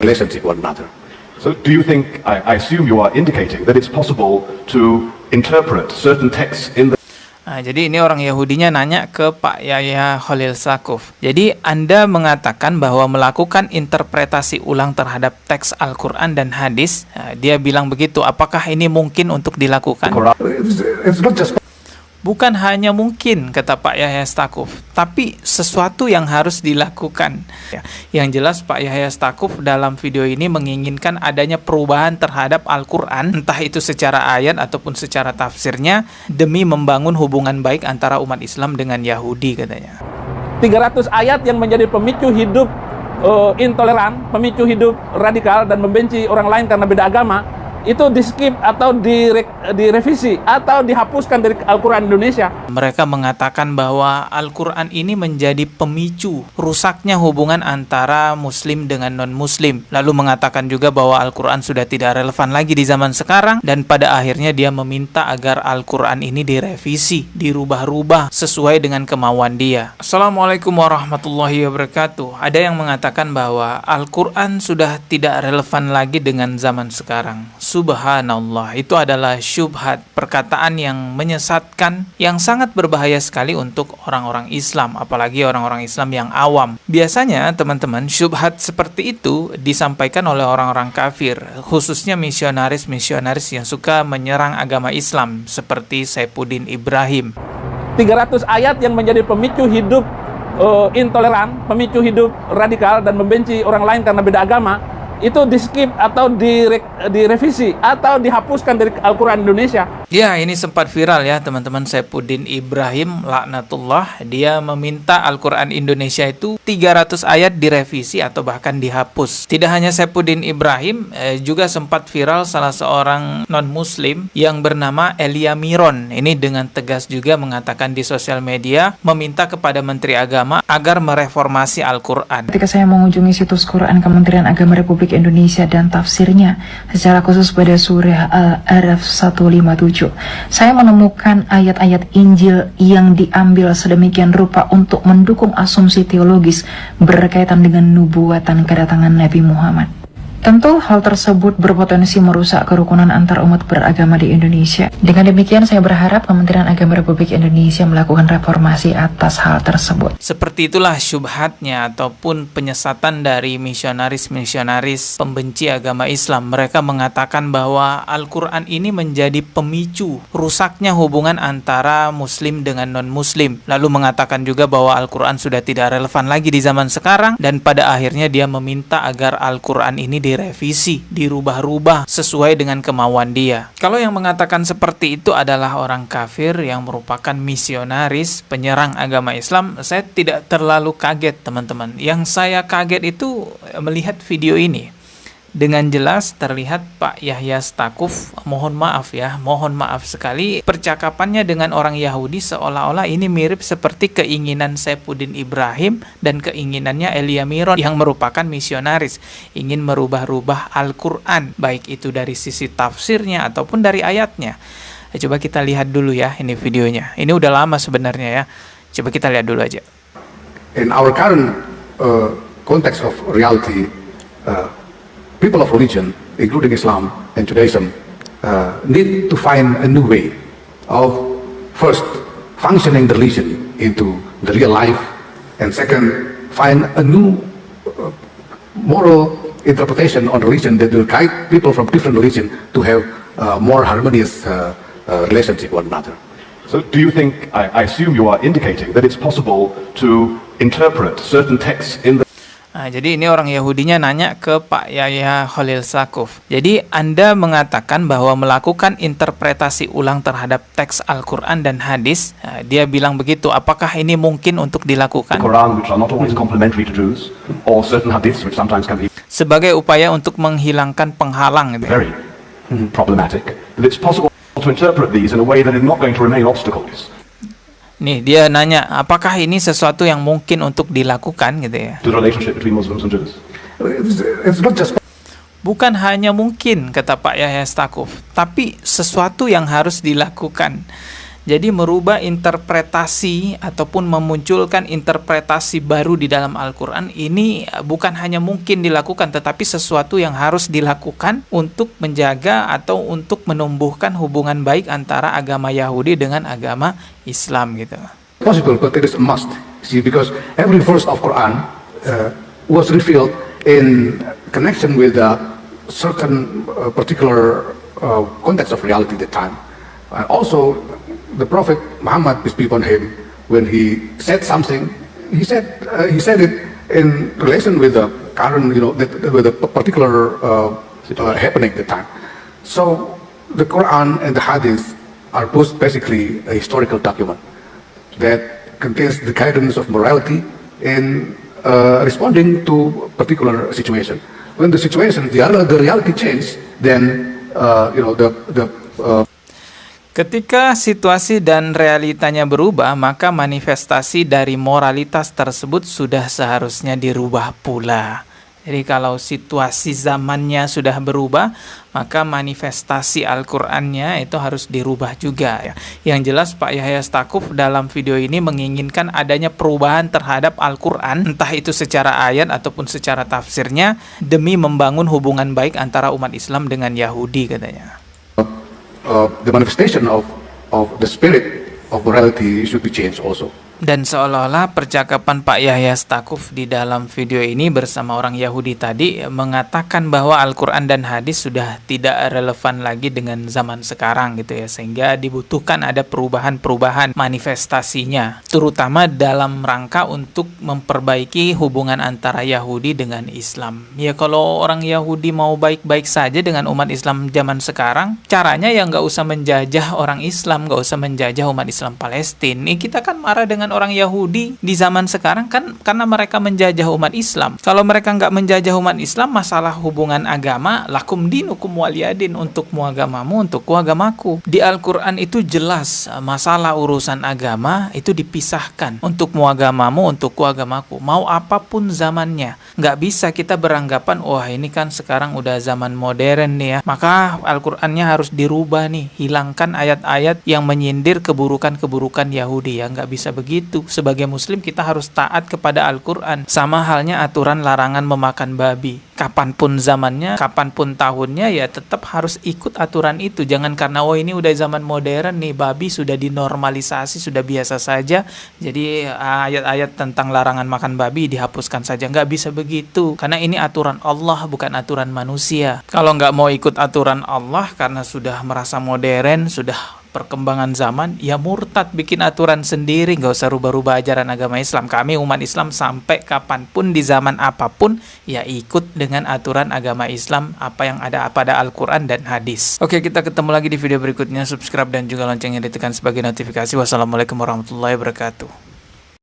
relationship with one another. So do you think, I assume you are indicating that it's possible to interpret certain texts in the... Nah, jadi ini orang Yahudinya nanya ke Pak Yahya Khalil Saquf. Jadi Anda mengatakan bahwa melakukan interpretasi ulang terhadap teks Al-Quran dan hadis. Nah, dia bilang begitu. Apakah ini mungkin untuk dilakukan? It's not just... Bukan hanya mungkin, kata Pak Yahya Saquf, tapi sesuatu yang harus dilakukan. Yang jelas Pak Yahya Saquf dalam video ini menginginkan adanya perubahan terhadap Al-Quran, entah itu secara ayat ataupun secara tafsirnya, demi membangun hubungan baik antara umat Islam dengan Yahudi, katanya. 300 ayat yang menjadi pemicu hidup intoleran, pemicu hidup radikal dan membenci orang lain karena beda agama, itu di-skip atau direvisi atau dihapuskan dari Al-Quran Indonesia. Mereka mengatakan bahwa Al-Quran ini menjadi pemicu rusaknya hubungan antara Muslim dengan non-Muslim. Lalu mengatakan juga bahwa Al-Quran sudah tidak relevan lagi di zaman sekarang, dan pada akhirnya dia meminta agar Al-Quran ini direvisi, dirubah-rubah sesuai dengan kemauan dia. Assalamualaikum warahmatullahi wabarakatuh. Ada yang mengatakan bahwa Al-Quran sudah tidak relevan lagi dengan zaman sekarang. Subhanallah, itu adalah syubhat, perkataan yang menyesatkan, yang sangat berbahaya sekali untuk orang-orang Islam, apalagi orang-orang Islam yang awam. Biasanya teman-teman, syubhat seperti itu disampaikan oleh orang-orang kafir, khususnya misionaris-misionaris yang suka menyerang agama Islam seperti Saifuddin Ibrahim. 300 ayat yang menjadi pemicu hidup intoleran, pemicu hidup radikal dan membenci orang lain karena beda agama, itu di-skip atau direvisi atau dihapuskan dari Al-Quran Indonesia. Ya, ini sempat viral ya teman-teman. Saifuddin Ibrahim laknatullah, dia meminta Al-Quran Indonesia itu 300 ayat direvisi atau bahkan dihapus. Tidak hanya Saifuddin Ibrahim, juga sempat viral salah seorang non-muslim yang bernama Elia Miron. Ini dengan tegas juga mengatakan di sosial media, meminta kepada Menteri Agama agar mereformasi Al-Quran. Ketika saya mengunjungi situs Quran Kementerian Agama Republik Indonesia dan tafsirnya, secara khusus pada surah Al-A'raf 157, saya menemukan ayat-ayat Injil yang diambil sedemikian rupa untuk mendukung asumsi teologis berkaitan dengan nubuatan kedatangan Nabi Muhammad. Tentu hal tersebut berpotensi merusak kerukunan antar umat beragama di Indonesia. Dengan demikian saya berharap Kementerian Agama Republik Indonesia melakukan reformasi atas hal tersebut. Seperti itulah syubhatnya ataupun penyesatan dari misionaris-misionaris pembenci agama Islam. Mereka mengatakan bahwa Al-Quran ini menjadi pemicu rusaknya hubungan antara Muslim dengan non-Muslim. Lalu mengatakan juga bahwa Al-Quran sudah tidak relevan lagi di zaman sekarang, dan pada akhirnya dia meminta agar Al-Quran ini direvisi, dirubah-rubah sesuai dengan kemauan dia. Kalau yang mengatakan seperti itu adalah orang kafir yang merupakan misionaris penyerang agama Islam, saya tidak terlalu kaget teman-teman. Yang saya kaget itu melihat video ini. Dengan jelas terlihat Pak Yahya Saquf, mohon maaf sekali, percakapannya dengan orang Yahudi seolah-olah ini mirip seperti keinginan Saifuddin Ibrahim dan keinginannya Elia Miron yang merupakan misionaris, ingin merubah-rubah Al-Quran, baik itu dari sisi tafsirnya ataupun dari ayatnya. Coba kita lihat dulu ya ini videonya. Ini udah lama sebenarnya ya. Coba kita lihat dulu aja. In our current context of reality, people of religion, including Islam and Judaism, need to find a new way of first functioning the religion into the real life, and second, find a new moral interpretation on religion that will guide people from different religion to have more harmonious relationship with one another. So do you think, I assume you are indicating that it's possible to interpret certain texts in the... Nah, jadi ini orang Yahudinya nanya ke Pak Yahya Khalil Saquf. Jadi Anda mengatakan bahwa melakukan interpretasi ulang terhadap teks Al-Quran dan hadis. Nah, dia bilang begitu. Apakah ini mungkin untuk dilakukan? Quran, which are not always complementary to Jews, or certain hadiths which sometimes can be sebagai upaya untuk menghilangkan penghalang. very problematic. That it's possible to interpret these in a way that is not going to remain obstacles. Nih, dia nanya, apakah ini sesuatu yang mungkin untuk dilakukan gitu ya? To the relationship between Muslims and Jews. It's not just... Bukan hanya mungkin, kata Pak Yahya Saquf, tapi sesuatu yang harus dilakukan. Jadi merubah interpretasi ataupun memunculkan interpretasi baru di dalam Al-Quran ini bukan hanya mungkin dilakukan, tetapi sesuatu yang harus dilakukan untuk menjaga atau untuk menumbuhkan hubungan baik antara agama Yahudi dengan agama Islam gitu. Possible, but it is a must. See, because every verse of Quran was revealed in connection with a certain particular context of reality at the time. And also, the Prophet Muhammad, peace be upon him, when he said something, he said it in relation with the current, with a particular happening at the time. So the Quran and the Hadith are both basically a historical document that contains the guidance of morality in responding to particular situation. When the reality changes, then ketika situasi dan realitanya berubah, maka manifestasi dari moralitas tersebut sudah seharusnya dirubah pula. Jadi kalau situasi zamannya sudah berubah, maka manifestasi Al-Qur'annya itu harus dirubah juga. Yang jelas Pak Yahya Stakuf dalam video ini menginginkan adanya perubahan terhadap Al-Qur'an, entah itu secara ayat ataupun secara tafsirnya, demi membangun hubungan baik antara umat Islam dengan Yahudi katanya. The manifestation of the spirit of morality should be changed also. Dan seolah-olah percakapan Pak Yahya Stakuf di dalam video ini bersama orang Yahudi tadi mengatakan bahwa Al-Quran dan hadis sudah tidak relevan lagi dengan zaman sekarang gitu ya, sehingga dibutuhkan ada perubahan-perubahan manifestasinya, terutama dalam rangka untuk memperbaiki hubungan antara Yahudi dengan Islam. Ya kalau orang Yahudi mau baik-baik saja dengan umat Islam zaman sekarang, caranya ya nggak usah menjajah orang Islam, nggak usah menjajah umat Islam Palestina. Nih kita kan marah dengan orang Yahudi di zaman sekarang kan karena mereka menjajah umat Islam. Kalau mereka nggak menjajah umat Islam, masalah hubungan agama, lakum dinukum waliyadin, untukmu agamamu, untukku agamaku. Di Al-Quran itu jelas masalah urusan agama itu dipisahkan. Untukmu agamamu, untukku agamaku. Mau apapun zamannya. Nggak bisa kita beranggapan, wah ini kan sekarang udah zaman modern nih ya, maka Al-Qurannya harus dirubah nih. Hilangkan ayat-ayat yang menyindir keburukan-keburukan Yahudi ya, nggak bisa begitu. Sebagai muslim kita harus taat kepada Al-Quran. Sama halnya aturan larangan memakan babi. Kapanpun zamannya, kapanpun tahunnya, ya tetap harus ikut aturan itu. Jangan karena oh ini udah zaman modern nih, babi sudah dinormalisasi, sudah biasa saja, jadi ayat-ayat tentang larangan makan babi dihapuskan saja. Nggak bisa begitu, karena ini aturan Allah, bukan aturan manusia. Kalau nggak mau ikut aturan Allah karena sudah merasa modern, sudah perkembangan zaman, ya murtad, bikin aturan sendiri, nggak usah rubah-rubah ajaran agama Islam. Kami umat Islam sampai kapanpun di zaman apapun ya ikut dengan aturan agama Islam apa yang ada pada Al-Quran dan hadis. Oke, kita ketemu lagi di video berikutnya. Subscribe dan juga loncengnya ditekan sebagai notifikasi. Wassalamualaikum warahmatullahi wabarakatuh.